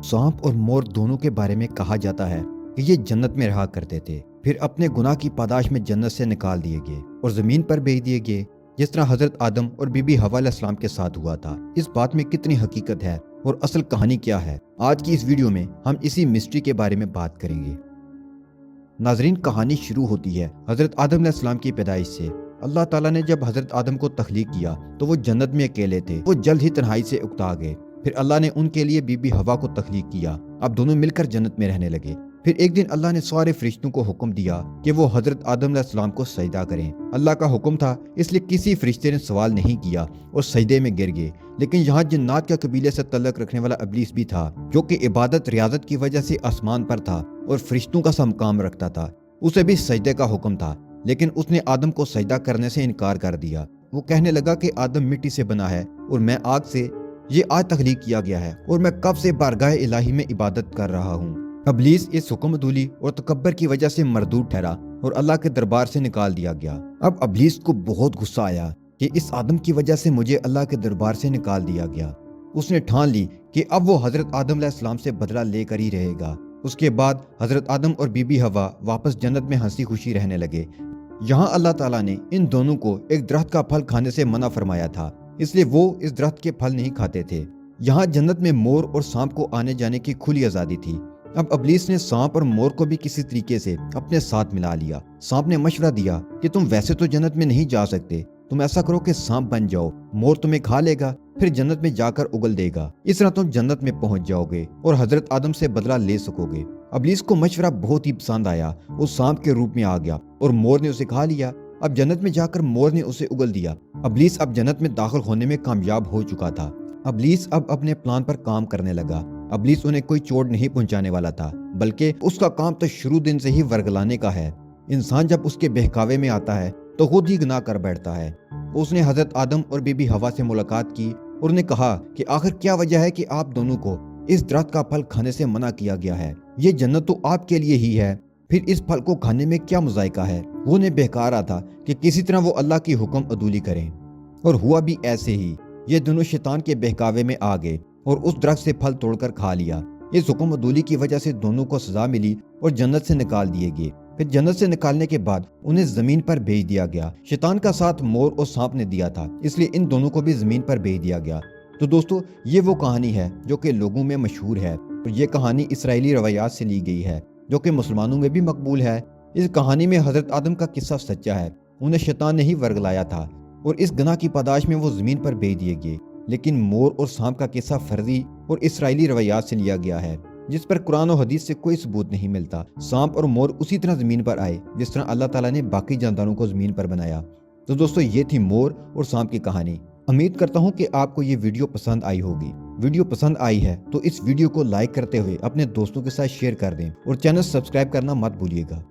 सांप और मोर दोनों के बारे में कहा जाता है कि ये जन्नत में रहा करते थे, फिर अपने गुनाह की पादाश में जन्नत से निकाल दिए गए और ज़मीन पर भेज दिए गए, जिस तरह हज़रत आदम और बीबी हवा अलैहिस्सलाम के साथ हुआ था। इस बात में कितनी हकीकत है और असल कहानी क्या है, आज की इस वीडियो में हम इसी मिस्ट्री के बारे में बात करेंगे। नाजरीन, कहानी शुरू होती है हज़रत आदम अलैहिस्सलाम की पैदाइश से। अल्लाह ताला ने जब हज़रत आदम को तख्लीक किया तो वो जन्नत में अकेले थे। वो जल्द ही तन्हाई से उकता गए। फिर अल्लाह ने उनके लिए बीबी हवा को तख्लीक किया। अब दोनों मिलकर जन्नत में रहने लगे। फिर एक दिन अल्लाह ने सारे फरिश्तों को हुक्म दिया कि वो हज़रत आदम अलैहिस्सलाम को सजदा करें। अल्लाह का हुक्म था, इसलिए किसी फरिश्ते ने सवाल नहीं किया और सजदे में गिर गए। लेकिन यहाँ जिन्नात का कबीले से तल्लुक़ रखने वाला इब्लीस भी था, जो कि इबादत रियाजत की वजह से आसमान पर था और फरिश्तों का सा मकाम रखता था। उसे भी सजदे का हुक्म था, लेकिन उसने आदम को सजदा करने से इनकार कर दिया। वो कहने लगा कि आदम मिट्टी से बना है और मैं आग से, ये आज तख्लीक किया गया है और मैं कब से बारगाह इलाही में इबादत कर रहा हूँ। इब्लीस इस हुक्मदूली और तकब्बर की वजह से मरदूद ठहरा और अल्लाह के दरबार से निकाल दिया गया। अब इब्लीस को बहुत गुस्सा आया कि इस आदम की वजह से मुझे अल्लाह के दरबार से निकाल दिया गया। उसने ठान ली कि अब वो हज़रत आदम अलैहिस्सलाम से बदला लेकर ही रहेगा। उसके बाद हज़रत आदम और बीबी हवा वापस जन्नत में हंसी खुशी रहने लगे। यहाँ अल्लाह ताला ने इन दोनों को एक दरख्त का फल खाने से मना फरमाया था, इसलिए वो इस दरख्त के फल नहीं खाते थे। यहाँ जन्नत में मोर और सांप को आने जाने की खुली आज़ादी थी। अब इब्लीस ने सांप और मोर को भी किसी तरीके से अपने साथ मिला लिया। सांप ने मशवरा दिया कि तुम वैसे तो जन्नत में नहीं जा सकते, तुम ऐसा करो कि सांप बन जाओ, मोर तुम्हें खा लेगा, फिर जन्नत में जाकर उगल देगा। इस तरह तुम जन्नत में पहुंच जाओगे और हजरत आदम से बदला ले सकोगे। इब्लीस को मशवरा बहुत ही पसंद आया। वो सांप के रूप में आ गया और मोर ने उसे खा लिया। अब जन्नत में जाकर मोर ने उसे उगल दिया। इब्लीस अब जन्नत में दाखिल होने में कामयाब हो चुका था। इब्लीस अब अपने प्लान पर काम करने लगा। इब्लीस उन्हें कोई चोट नहीं पहुंचाने वाला था, बल्कि उसका काम तो शुरू दिन से ही वर्गलाने का है। इंसान जब उसके बहकावे में आता है तो खुद ही गुनाह कर बैठता है। उसने हजरत आदम और बीबी हवा से मुलाकात की और उन्हें कहा कि आखिर क्या वजह है कि आप दोनों को इस दरख्त का फल खाने से मना किया गया है। ये जन्नत तो आपके लिए ही है, फिर इस फल को खाने में क्या मुज़ायका है। वो उन्हें बहका रहा था कि किसी तरह वो अल्लाह की हुक्म अदूली करें, और हुआ भी ऐसे ही। ये दोनों शैतान के बहकावे में आ गए और उस दरख्त से फल तोड़कर खा लिया। इस हुक्म अदूली की वजह से दोनों को सजा मिली और जन्नत से निकाल दिए गए। फिर जन्नत से निकालने के बाद उन्हें जमीन पर भेज दिया गया। शैतान का साथ मोर और सांप ने दिया था, इसलिए इन दोनों को भी जमीन पर भेज दिया गया। तो दोस्तों, ये वो कहानी है जो कि लोगों में मशहूर है और ये कहानी इसराइली रवायात से ली गई है, जो कि मुसलमानों में भी मकबूल है। इस कहानी में हजरत आदम का किस्सा सच्चा है। उन्हें शैतान ने ही वर्गलाया था और इस गुनाह की पादाश में वो जमीन पर भेज दिए गए। लेकिन मोर और सांप का किस्सा फर्जी और इसराइली रवायात से लिया गया है, जिस पर कुरान और हदीस से कोई सबूत नहीं मिलता। सांप और मोर उसी तरह जमीन पर आए जिस तरह अल्लाह ताला ने बाकी जानदारों को जमीन पर बनाया। तो दोस्तों, ये थी मोर और सांप की कहानी। उम्मीद करता हूँ कि आपको ये वीडियो पसंद आई होगी। वीडियो पसंद आई है तो इस वीडियो को लाइक करते हुए अपने दोस्तों के साथ शेयर कर दें और चैनल सब्सक्राइब करना मत भूलिएगा।